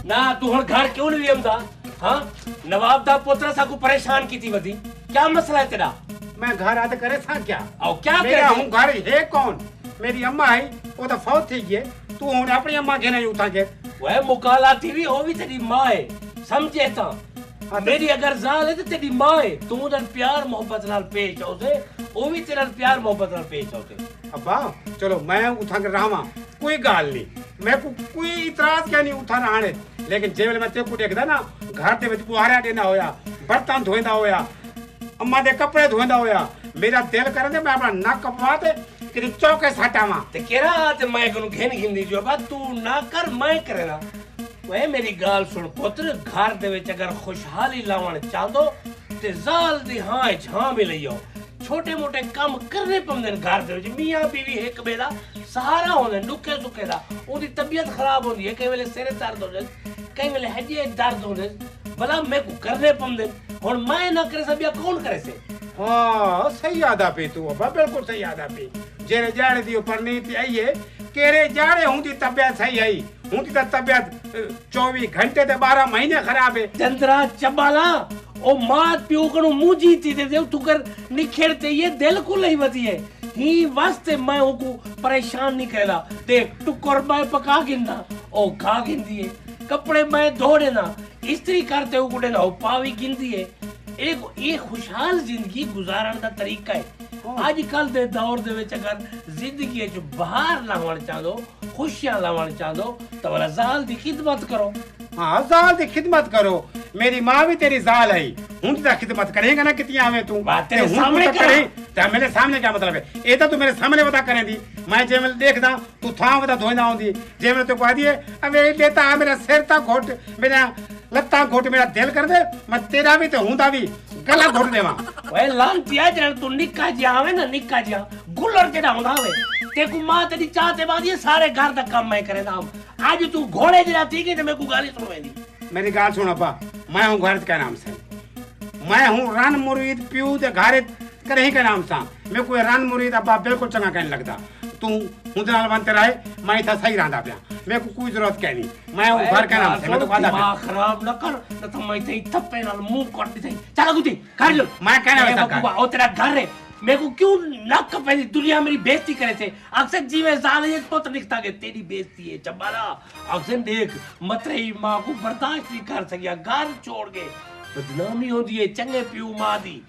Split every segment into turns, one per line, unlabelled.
ना तू हुन घर क्यों नहीं वेंदा? हां नवाब दा पुत्र सा को परेशान की थी वधी क्या मसला है तेरा?
मैं घर आते करे था क्या?
और क्या
मेरा
करे?
हूं घर है कौन? मेरी अम्मा है वो तो फौत थी गई। तू हुन अपनी अम्मा के नहीं उठा के
वे मुकाला थी भी ओ भी तेरी मां है समझे ता मेरी अगर जाल है तो तेरी मां है तू उधर प्यार मोहब्बत नाल पेश होसे ओ भी तेरा प्यार मोहब्बत नाल पेश होसे।
अब्बा चलो मैं उठा के रावा कोई गाल नहीं मैं को कोई इतराज क्या नहीं उठा रहा लेकिन जेवल मैं ते को देखदा ना घर दे विच बुहारा देना होया बर्तन धोइंदा होया अम्मा दे कपड़े धोइंदा होया मेरा दिल करदे मैं अपना नक कपवा ते कि चौके सटावा
ते केरा ते मैं कनु घेन घिंदी जो बा तू ना कर मैं करेना। वे मेरी गाल सुन पुत्र घर दे विच अगर खुशहाली लावण चाहंदो ते जाल दी हां झां भी लइयो छोटे मोटे काम करने पवंदे घर दे विच मियां बीवी एक बेला सहारा होंदे दुखे सुखे दा ओदी तबीयत खराब होंदी है कई वेले सिर दर्द होंदे कई वेले हड्डी दर्द होंदे भला मैं को करने पवंदे हुन मैं ना करे सबिया कौन करे से?
हां सही आदा पे तू अब्बा बिल्कुल सही आदा पे जेरे जाड़े दी परनीति आई है केरे जाड़े हुंदी तबीयत सही आई हुंदी ता तबीयत 24 घंटे ते 12 महीने खराब है।
चंद्रा चबाला ओ मात पियो कनु मुजी थी दे तू कर निखेड़ते ये दिल को लई वती है ही वास्ते मैं को परेशान नहीं करेला देख टुकर मैं पका गिंदा ओ खा गिंदी है कपड़े मैं धोड़े ना इस्त्री करते हो गुडे ना पावी गिंदी है एक ये खुशहाल जिंदगी गुजारन दा तरीका है। आजकल दे दौर दे विच अगर जिंदगी जो बाहर लावण चाहदो खुशियां लावण चाहदो तो वाला जाल दी खिदमत करो।
हाँ जाल दी खिदमत करो मेरी माँ भी तेरी जाल है हूं ता खिदमत करेगा ना कितनी आवे तू
बात तेरे सामने
करे ते मेरे सामने क्या मतलब है ए तो मेरे सामने बता करे दी मैं जे मैं देखदा तू था बता धोइंदा होंदी जे मैं तो कह दिए अबे लेता मेरा सिर ता घोट मेरा लत्ता घोट मेरा दिल कर दे मैं तेरा भी ते हुंदा भी गला घोट देवा
ओए लांतिया जण तू निक्का जिहा आवे ना निक्का जिहा गुलर जेड़ा हुंदा होवे ते को मां तेरी चाह ते बाद ये सारे घर दा काम मैं करेंदा आज तू घोड़े जेड़ा थी के ते मैं को गाली सुनवेंदी।
मेरी गाल सुन अब्बा मैं हूं घर का नाम से मैं हूं रन मुरीद पियो ते घरे करे ही के नाम सा मैं कोई रन मुरीद अब्बा बिल्कुल चंगा कहने लगदा तू हुंदे नाल बनते रहे मैं था सही रहंदा पिया मैं को कोई जरूरत कहनी मैं हूं घर का नाम से मैं तो वादा
दिमाग खराब न कर न तो मैं ते थप्पे नाल मुंह काट दी चल गुती कर लो
मैं कहना वैसा कर
ओ तेरा घर है मेरे को क्यों नक पहली दुनिया मेरी बेइज्जती करे थे अक्सर जीवे जाल ये पुत्र निकता के तेरी बेइज्जती है चबाला अक्सर देख मतरेई मां को बर्दाश्त नहीं कर सकिया घर छोड़ के बदनामी होती है चंगे पियो मां दी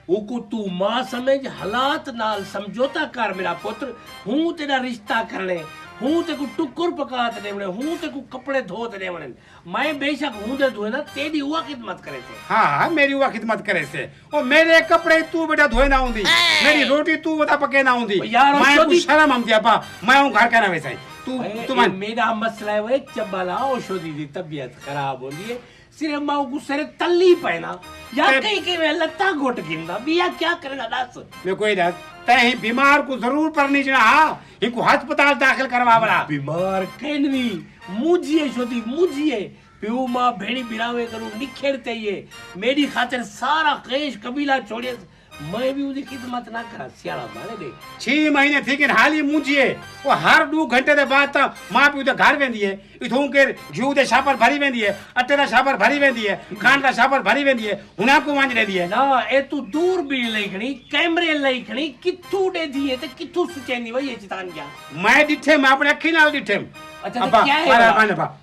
ओको तू मां समझ हालात नाल समझौता कर मेरा पुत्र हूं तेरा रिश्ता करने हूं ते को टुकुर पका ते देवणे हूं ते को कपड़े धो ते देवणे मैं बेशक हूं दे धोए ना तेरी हुआ खिदमत करे थे।
हां मेरी हुआ खिदमत करे से और मेरे कपड़े तू बेटा धोए ना होंदी मेरी रोटी तू बता पके ना होंदी मैं को शर्म आंदी अपा मैं हूं घर का ना वैसा तू मैं
मेरा मसला है वे चबाला ओशोदी दी तबीयत खराब होली है सिर्फ मां को सिर तल्ली पैना या कहीं के वे लत्ता घोट गिंदा बिया क्या करेगा दस
मैं कोई दस तही बीमार को जरूर परनी जना हां इनको अस्पताल दाखिल करवा बड़ा
बीमार कैनवी मुझिए शोदी मुझिए पियो मां भेड़ी बिरावे करू निखेड़ते ये मेरी खातिर सारा केश कबीला छोड़े मैं भी उदी खिदमत ना करा सियाला मारे दे 6
महीने थी कि हाली मुझिए वो हर 2 घंटे दे बाद ता मां पियो दे घर वेंदी है इथों के घिऊ दे छापर भरी वेंदी है अटे दा छापर भरी वेंदी है खांड दा छापर भरी वेंदी है हुना को वांज लेदी है ना
ए तू दूर भी लेखणी कैमरे लेखणी किथू दे दिए ते किथू सुचेनी वही चितान क्या मैं
डिठे मैं अपने अखी नाल डिठे
अच्छा तो क्या है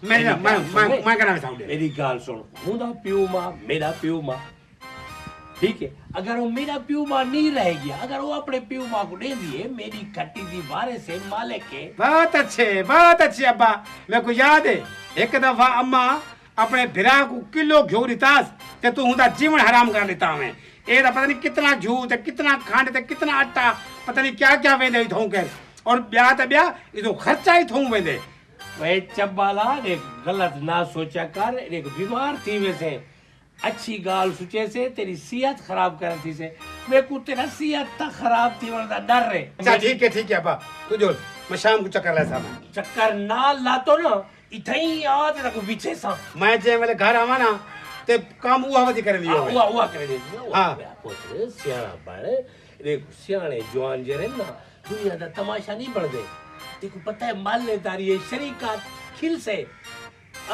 मैं कहना चाहूं
मेरी गाल सुन हुंदा पियो मां मेरा पियो मां ठीक है अगर वो मेरा पियो मां नहीं रह गया अगर वो अपने पियो मां को दे दिए मेरी खट्टी दी वारे से मालिक के
बहुत अच्छे अब्बा मेरे को याद है एक दफा अम्मा अपने भिरा को किलो घिऊ रितास ते तू हुंदा जीवन हराम कर लेता हमें ए पता नहीं कितना घिऊ ते कितना खांड ते कितना आटा पता नहीं क्या क्या वेंदे थों के और ब्याह ते ब्याह इतो खर्चा ही थों वेंदे
वे चबाला एक गलत ना सोचा कर एक बीमार थी वैसे अच्छी गाल सुचे से तेरी सेहत खराब कर थी से मैं को तेरा सेहत ता खराब थी वरदा डर रे
अच्छा ठीक है अब्बा तू जो मैं शाम को चक्कर लेसा मैं
चक्कर ना लातो ना इथई आ ते को पीछे सा
मैं जे मेरे घर आवा ना ते काम हुआ वदी कर दियो
हुआ कर दे
हां
पुत्र सियाणा बाड़े देख सियाणे जवान जे रे ना दुनिया दा तमाशा नहीं बढ़ दे देखो पता है मालदारी है शरीका खिल से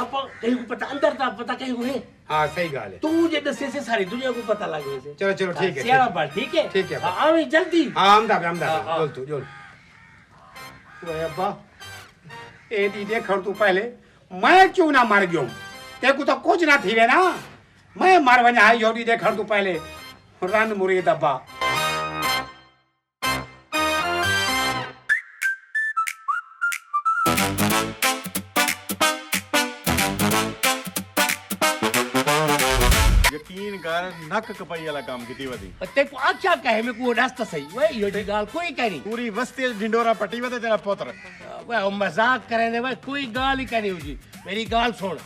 आप कहीं को पता अंदर था पता कहीं को है
हाँ सही गाल है
तू मुझे दसे से सारी दुनिया को पता लगे से
चलो चलो ठीक है
सियारा बात ठीक है
ठीक है
आवे जल्दी
हाँ अहमदाबाद अहमदाबाद
हाँ।
बोल तू जोल ओए अब्बा ए दी देखण तू पहले मैं क्यों ना मर गयो ते को तो कुछ ना थी वे ना मैं मर वना है योडी देखण तू पहले रन मुरीद अब्बा
यकीन कर नक कपाई वाला काम की वधी
ते को आख्या कहे मैं को रास्ता सही वे यो दी गाल कोई करी
पूरी वस्ती ढिंडोरा पट्टी वते तेरा पुत्र
वे मजाक करे ने वे कोई गाल ही करी हुई मेरी गाल सुन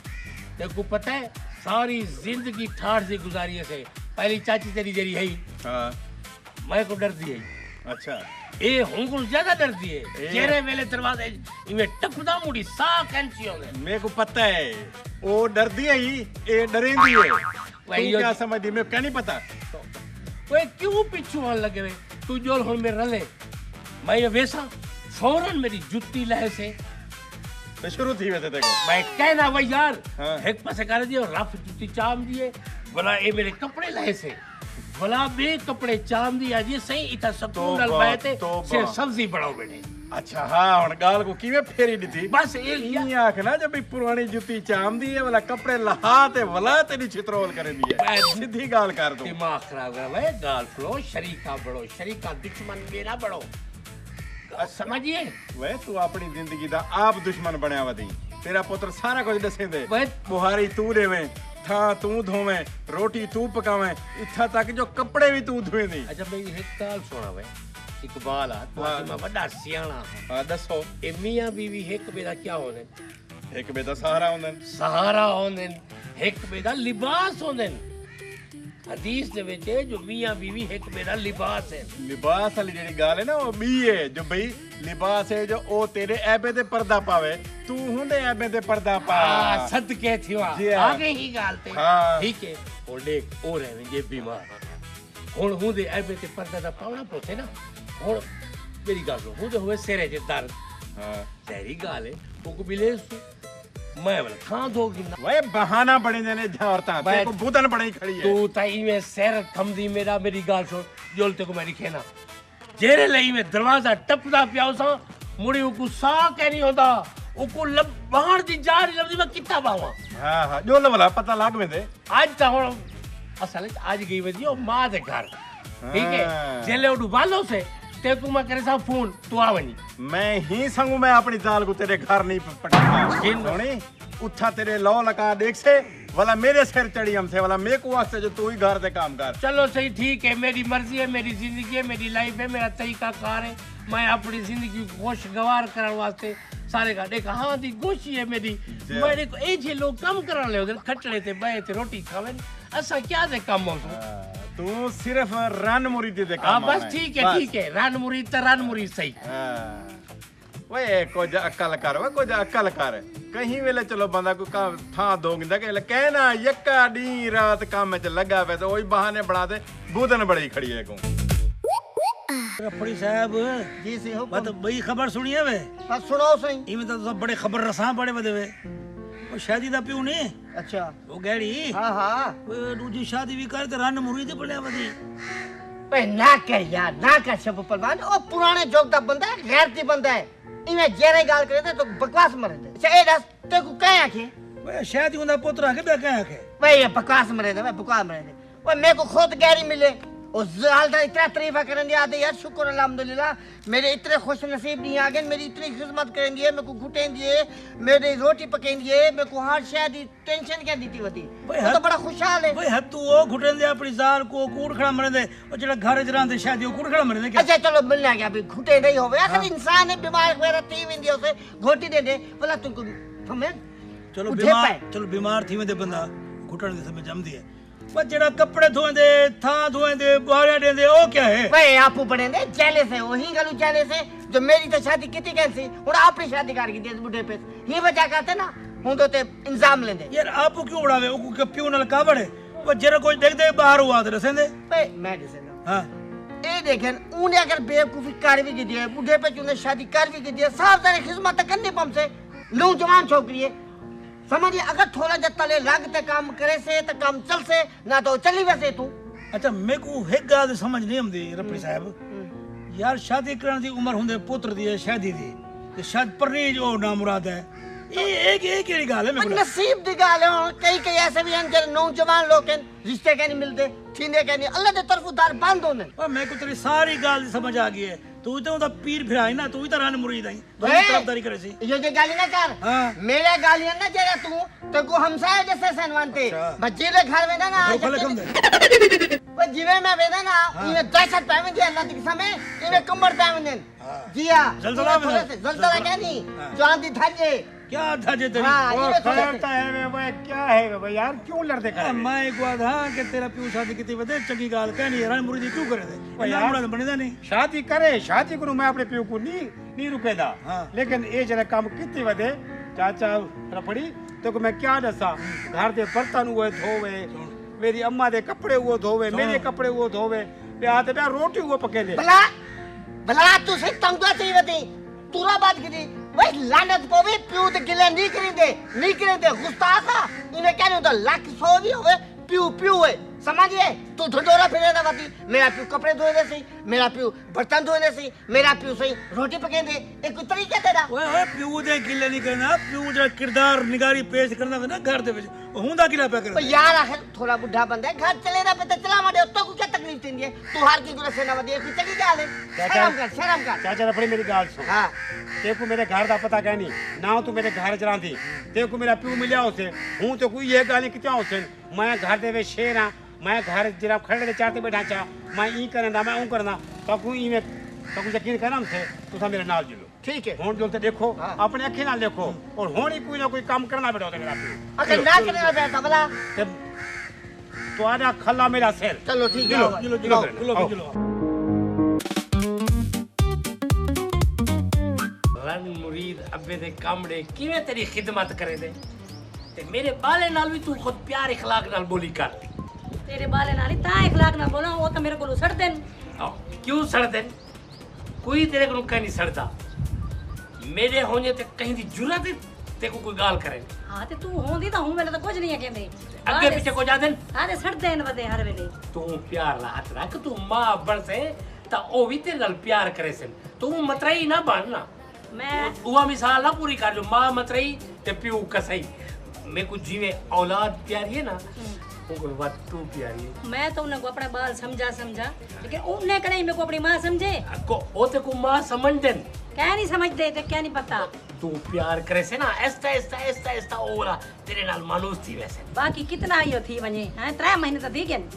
ते को पता है सारी जिंदगी ठाठ से गुजारी से पहली चाची तेरी जेरी है
हाँ
मैं को डर दी है
अच्छा
ए हुंगुल ज्यादा डर दिए
ए।
चेहरे वेले दरवाजे इमे टपदा मुड़ी सा कैंची होने
मेरे को पता है वो डर दी है ये डरेंदी है
वही
तू
यो-
क्या समझदी मैं क्या नहीं पता
वे क्यों पीछू आने लगे वे तू जोल हो में रले मैं ये वैसा फौरन मेरी जुत्ती लहे से
तो शुरू थी वैसे देखो
मैं कहना वही यार
हाँ।
एक पासे कर दियो रफ जुत्ती चाम दिए बोला ये मेरे कपड़े लहे से बोला बे कपड़े चाम दिया जी सही इतना सकून डल
तौबा,
बैठे
तौबा।
सिर्फ सब्जी बढ़ाओ बेटे
अच्छा हाँ हुन गाल को किवें फेरी दी थी
बस ये लिया
ये आखना जब भी पुरानी जुत्ती चाम दी है वाला कपड़े लहा ते वला तेरी छितरोल करे दी है
बस।
सीधी गाल कर दो
दिमाग खराब है भाई गाल फ्लो शरीका बढ़ो शरीका दुश्मन मेरा बढ़ो समझिए
वे तू अपनी जिंदगी दा आप दुश्मन बनया वदी तेरा पुत्र सारा कुछ दसे दे
वे
बुहारी तू देवे था तू धोवे रोटी तू पकावे इत्था तक जो कपड़े भी तू धोए दी
अच्छा मेरी एक गाल सुना वे इकबाल आ तो
हाँ।
मैं बड़ा सियाना
हाँ दसो
ए मियां बीवी एक बेदा क्या होने
एक बेदा सहारा होंदे
सहारा होने एक बेदा लिबास होने हदीस दे विच है जो मियां बीवी एक बेदा लिबास है
लिबास वाली जेड़ी गाल है ना वो बी है जो भाई लिबास है जो ओ तेरे ऐबे ते पर्दा पावे तू हुंदे ऐबे ते पर्दा पा
सदके थिवा
जी हाँ।
आगे ही गाल ते
हाँ।
ठीक है और देख और है जे बीमार हुन हुंदे ऐबे ते पर्दा दा पावना पोथे ना हुन मेरी गाल सुन हुंदे होवे सिरे जे दर्द
हाँ
तेरी गाल है को मिले मैं बोला खां दोगी ना
वे बहाना बने ने औरतां तेरे को बुदन बड़ी खड़ी है
तू ताई में सैर थमदी मेरा मेरी गाल सुन जोलते को मेरी खेना जेरे लई में दरवाजा टपदा पिया सा मुड़ी को सा कह नहीं होता उको लब बाहर दी जा रही लबदी मैं कितना बावा
हाँ हाँ जो लवला पता लाग में दे
आज ता हुन असल आज गई वजी ओ मां दे घर ठीक है
हाँ।
जेले उडू बालो से ते को मैं करे सा फोन तू आवनी
मैं ही संगू मैं अपनी जाल को तेरे घर नहीं पटका
किन?
सोनी उठा तेरे लौ लगा देख से वाला मेरे सिर चढ़ी हमसे वाला मेरे को वास्ते जो तू ही घर दे काम कर
चलो सही ठीक है मेरी मर्जी है मेरी जिंदगी है मेरी लाइफ है मेरा तरीका कार है मैं अपनी जिंदगी को खुशगवार करने वास्ते सारे का देखा हाँ दी गोशी है मेरी
जी।
मेरे को ए जे लोग कम करने ले उधर खटले थे बहे थे रोटी खावे असा क्या दे कम हो
तू सिर्फ रन मुरीदी दे
हाँ
काम
बस
आना
ठीक है रान मुरीद तो रान मुरीद सही
हाँ। वे कुछ अक्कल कर वे कुछ अक्कल कर कहीं वेले चलो बंदा को काम था दोगिंदा के कहना यक्का दी रात काम में लगा पे तो वही बहाने बना दे बुदन बड़ी खड़ी है को
रफड़ी साहब
जी सी हो
बात बई खबर सुनी है वे
बस सुनाओ सही
इवें तो बड़े खबर रसा बड़े बदे वे वो शादी दा पियो ने
अच्छा
वो गैड़ी
हाँ हाँ
वो दूजी शादी भी कर ते रन मुरीद बड़े बदी
पे ना कर यार ना कर सब परवान ओ पुराने जोक दा बंदा है गैरती बंदा है इन्हें जेरे गाल करे थे तो बकवास मरे थे अच्छा ए दस ते को कह आखे
वे शादी हुंदा पुत्र आके बे कह आके
भाई ये बकवास मरे थे बकवास मरे थे वो मेरे को खुद गैरी मिले और जाल दा इतना तारीफ करन दिया दे यार शुक्र अल्हम्दुलिल्लाह मेरे इतने खुश नसीब नहीं आ गए मेरी इतनी खिदमत करन दिए मेरे को घुटें दिए मेरी रोटी पकें दिए मेरे को हर शय दी टेंशन क्या दी थी वती
भाई
वो तो बड़ा खुशहाल है
भाई हद तू ओ घुटन दे अपनी जाल को कूड़ खड़ा मरे दे और जेड़ा घर च रहंदे शादी ओ कूड़ खड़ा मरे दे क्या
अच्छा चलो मिलना क्या अभी घुटे नहीं होवे आखिर इंसान है बीमार वगैरह ती विंदी उसे घोटी दे दे बोला तुमको हमें
चलो
उठे
बीमार
पाए।
चलो बीमार थी वेंदे बंदा घुटन दे समय जमदी है पर जेड़ा कपड़े धोंदे था धोंदे बाहर देंदे ओ क्या है
भाई आपू बने ने जेले से वही गलू जेले से जो मेरी तो शादी कितनी कैसी और अपनी शादी कर की दे बुढ़े पे ही बचा करते ना हूं तो ते इंजाम लेंदे
यार आपो क्यों उड़ावे ओ को प्यू नाल का बड़े वो जेरा कोई देख दे बाहर हुआ तो रसेंदे
भाई मैं जैसे ना
हां
ए देखें उने अगर बेवकूफी कर भी की दिए बुढ़े पे तूने शादी कर भी की दिए साफ सारी खिदमत करनी पम से नौ जवान छोकरी है समझिए अगर थोड़ा जा तले लग ते काम करे से तो काम चल से ना तो चली वैसे तू
अच्छा मेरे को एक गल समझ नहीं आती रफी साहब यार शादी करने की उम्र होंदे पुत्र दी है शादी दी ते शायद परनीज ओ ना मुराद है ये केड़ी गल है मेरे को
नसीब दी गाल है कई कई ऐसे भी हैं जो नौजवान लोग हैं रिश्ते के नहीं मिलते थींदे के नहीं अल्लाह दे तरफ दार बंद होने
और मेरे को तेरी सारी गल समझ आ गई है तू तो उदा पीर फिराई ना तू ही तो रान मुरीद आई दोनों तरफदारी करे सी
ये जो गाली ना कर
हाँ।
मेरा गाली ना जरा तू तो को हमसाया जैसे सनवानते बच्चे ले घर में ना
वो खले कम दे
वो जीवे में वेदा ना ये दहशत पावे दे अल्लाह की समय ये कमर पावे ने जी हां
जलजला में
जलजला क्या नहीं जान दी थाजे
क्या था जे तेरी
हां
वो
ये थोड़ा
खलता है वे भाई क्या है वे भाई यार क्यों लड़ते
आ,
खड़े
मैं एक बात हाँ कि तेरा प्यू शादी की वजह चंगी गाल कहनी है रान मुरीद क्यों करे दे
भाई
यार
यार।
मुराद बनेदा नहीं
शादी करे शादी करूं मैं अपने प्यो को नहीं रुकेदा
हाँ।
लेकिन ये जरा काम कितनी वधे चाचा रफड़ी तो को मैं क्या दसा घर दे बर्तन हुए धोवे मेरी अम्मा दे कपड़े हुए धोवे मेरे कपड़े हुए धोवे प्या ते प्या रोटी हुए पके दे
भला भला तू से तंगा चाहिए थी तूरा बात करी भाई लानत पवे प्यू ते गिले नहीं करेंदे गुस्ताखा इन्हें क्या नहीं होता लाख सौ भी होवे प्यू प्यू है समझिए तू ढंडोरा फिरे ना बाती मेरा प्यू कपड़े धोने से मेरा प्यू बर्तन धोने से मेरा प्यू सही रोटी पकेंदे एक कोई तरीका तेरा
ओए ओए प्यू दे गिले नहीं करना प्यू जरा किरदार निगारी पेश करना वे ना घर दे विच हुंदा किला पे
तो
कर
यार आखिर थोड़ा बुढ़ा बंदा है घर चले ना पे तो चला मारे तो को क्या तकलीफ थी है तू हार की गुरसे ना बदी कोई चली जा ले शर्म कर
चाचा रफड़ी मेरी गाल सुन
हां
ते को मेरे घर दा पता कहनी ना तू मेरे घर चला थी ते को मेरा प्यू मिलिया उसे हूं तो कोई ये गाली कित्या उसे मैं घर दे वे शेर हां मैं घर जरा खड़े चार ते बैठा चा मैं ई करना मैं ऊ करना तो कोई ई में तो कुछ यकीन करम से तुसा मेरे नाल जुलो
ठीक है
हुन जो ते देखो अपने अखी नाल देखो और हुन ही कोई ना कोई काम करना बेटा मेरा प्यू
अगर ना करने ना बैठा भला
ते तो आजा खल्ला मेरा सिर
चलो ठीक है
जिलो जिलो जिलो जिलो
ਰਨ ਮੁਰੀਦ ਅੱਬੇ ਦੇ ਕਾਮੜੇ ਕਿਵੇਂ ਤੇਰੀ ਖਿਦਮਤ ਕਰੇ ਦੇ ਤੇ ਮੇਰੇ ਬਾਲੇ ਨਾਲ ਵੀ ਤੂੰ ਖੁਦ ਪਿਆਰ ਇਖਲਾਕ ਨਾਲ ਬੋਲੀ ਕਰ
तेरे बाले नाली ता इखलाक ना बोला वो तो मेरे को सड़ देन
क्यों सड़ते कोई तेरे को कहीं नहीं सड़ता मेरे होने ते कहीं दी जुरत ते को कोई गाल करे
हां ते तू होंदी ता हूं मेरे तो कुछ नहीं है कहंदे
अगे पीछे को जा देन
हां ते सड़ देन बदे हर वेले
तू प्यार ला हाथ रख तू मां बन से ता ओ भी तेरे नाल प्यार करे से तू मतरई ना बनना
मैं
वो मिसाल ना पूरी कर जो मां मतरई ते प्यू कसई मैं कुछ जीवे औलाद प्यारी है ना उनको बात तू प्यारी है
मैं तो उन्हें को अपने बाल समझा लेकिन उन्हें कहीं मेरे को अपनी मां समझे
को ओ ते को मां समझ देन
क्या नहीं समझते ते क्या नहीं पता
तू प्यार करे से ना ऐसा ऐसा ऐसा ऐसा ओला तेरे नाल मानुस थी वैसे
बाकी कितना आयो थी वने हैं 3 महीने तो थी गन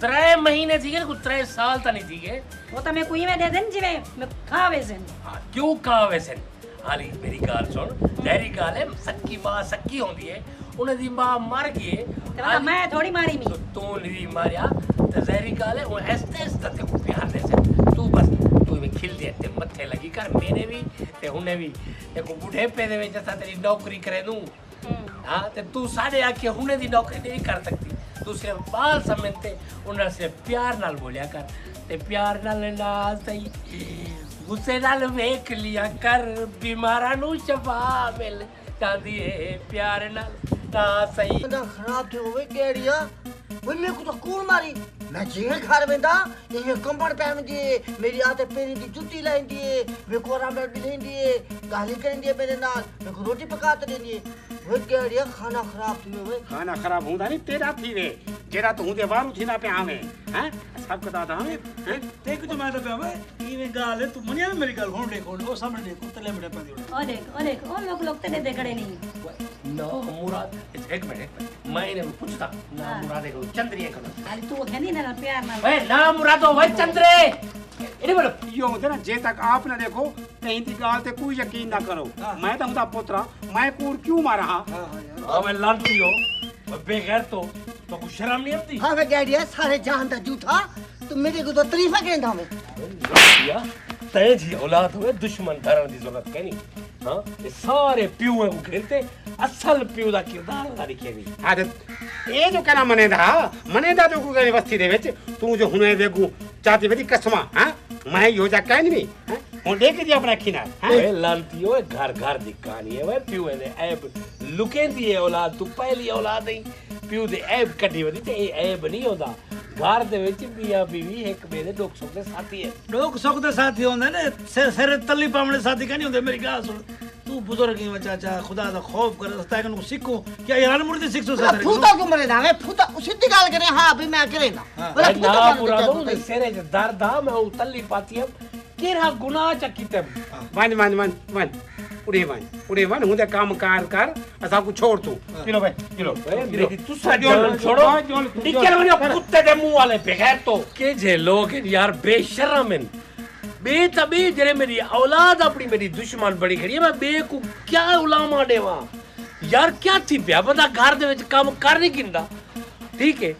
3 महीने थी गए कुछ 3 साल तो नहीं थी गए
वो तो मैं कोई में दे देन जीवे मैं खावे से
हाँ क्यों कहा वैसे हाली मेरी गाल सुन तेरी गाल है सक्की मां सक्की होंदी है उन्हें दी मां मर गई
तो मैं थोड़ी मारी मी
तू नहीं मारिया तो जहरी गाल है वो ऐसे ऐसे ते को प्यार दे से तू बस तू में खिल दे ते मथे लगी कर मेरे भी ते उन्हें भी देखो बूढ़े पे दे में जैसा तेरी नौकरी करे दूं हाँ ते तू साढ़े आके उन्हें दी नौकरी नहीं कर सकती तू सिर्फ बाल समझते उन्हें सिर्फ प्यार नाल बोलिया कर ते प्यार नाल ना सही गुस्से नाल वेख लिया कर बीमारा नु शफा मिल जाती है प्यार नाल ना सही
ना खराब थे होवे गेड़िया वो मेरे को तो कूड़ मारी मैं जिवे घर में दा ये कंबड़ पहन दिए मेरी आते पेरी दी जुत्ती लाइन दिए मेरे को आराम बैठ लेन दिए गाली कर दिए मेरे नाल मेरे को रोटी पका के दे दिए वो गेड़िया खाना खराब थी होवे
खाना खराब होंदा नहीं तेरा थी वे जेरा तो हुंदे बारू थी ना पे आवे हैं सब कदा था हैं
देख तो मैं तो पे आवे ये गाल है तू मनिया मेरी गाल होन देखो ओ सामने देखो तले मेरे पे दियो
ओ देख ओ लोग तेरे देखड़े नहीं
ना मुराद एक मिनट मैं इन्हें पूछता ना मुराद को चंद्रिया करो
खाली तू कहनी ना प्यार ना
ओए ना मुरादो भाई चंद्रे इन्हें बोलो
यो होते ना जे तक आप ना देखो कहीं दी गाल ते कोई यकीन ना करो मैं तो हुंदा पुत्रा मैं कूड़ क्यों मारा हां
अब लांटी हो बेगैर तो कुछ शर्म नहीं आती
हां वे गेड़िया सारे जहां दा झूठा तो मेरे को तो तारीफा कहंदा मैं
या तय जी औलाद हुए दुश्मन धरण दी जरूरत कहनी हां ये सारे प्यूए को घेरते असल प्यू दा किरदार दा लिखे गई
आदत ये जो कहना मनेदा जो कोई वस्ती दे विच तू जो हुने देखू चाहती वेदी कसमा हां मैं यो जा कहनी नहीं ਹੁਣ ਦੇਖ ਜੀ ਆਪਣੇ ਅੱਖੀ ਨਾਲ ਹੈਂ?
ਓਏ ਲਾਂਤੀ ਓਏ घर घर दी कहानी है वे प्यू दे ऐब लुकेंदी है औलाद तू पहली औलाद नहीं प्यू दे ऐब कटी वदी ते ऐब नहीं होंदा घर दे विच मियां बीवी एक मेरे दुख सुख दे साथी है
लोग सुख दे साथी होंदे ने सिर तली पावणे साथी का नहीं होंदे मेरी गल सुन तू बुजुर्ग ही चाचा खुदा दा खौफ कर रस्ता कनु सीखो क्या यार मुर्दी सीखो साथी
फूटा क्यों मरे ना फूटा सीधी गल करे हां भी मैं करे ना बोला
ना
फूटा
पूरा दो सेरे च दर्द आ मैं तल्ली पाती है केरा गुनाह च कीते
वन उड़े वन हुंदे काम कार कर असा को छोड़ तू चलो भाई चलो
मेरी तू साजोल छोड़ो निकल वने कुत्ते दे मुंह वाले बगैर तो के जे लोग हैं यार बेशरम हैं बेतबी जरे मेरी औलाद अपनी मेरी दुश्मन बड़ी खड़ी है मैं बे को क्या उलामा देवा यार क्या थी पिया बंदा घर दे विच काम कर नहीं किंदा ठीक है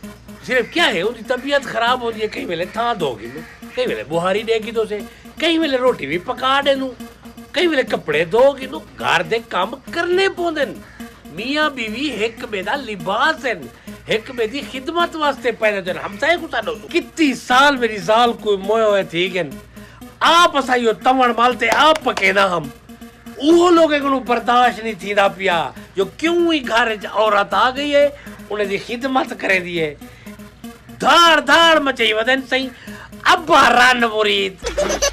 सिर्फ क्या है उनकी तबीयत खराब हो रही है कई वेले थां दोगी कई वेले बुहारी देगी तो से कई वेले रोटी भी पका देनू कई वेले कपड़े धोगी नु घर दे काम करने पौंदे मियां बीवी एक बेदा लिबास है एक बेदी खिदमत वास्ते पैदा जन हम चाहे कुछ ना कितनी साल मेरी जाल को मोयो है ठीक है आप असाइयो तमण मालते आप पकेना हम वो लोग को बर्दाश्त नहीं थींदा पिया जो क्यों ही घर च औरत आ गई है उन्हें दी खिदमत करे दी है धाड़ धाड़ मचाई वदन सही अब रन मुरीद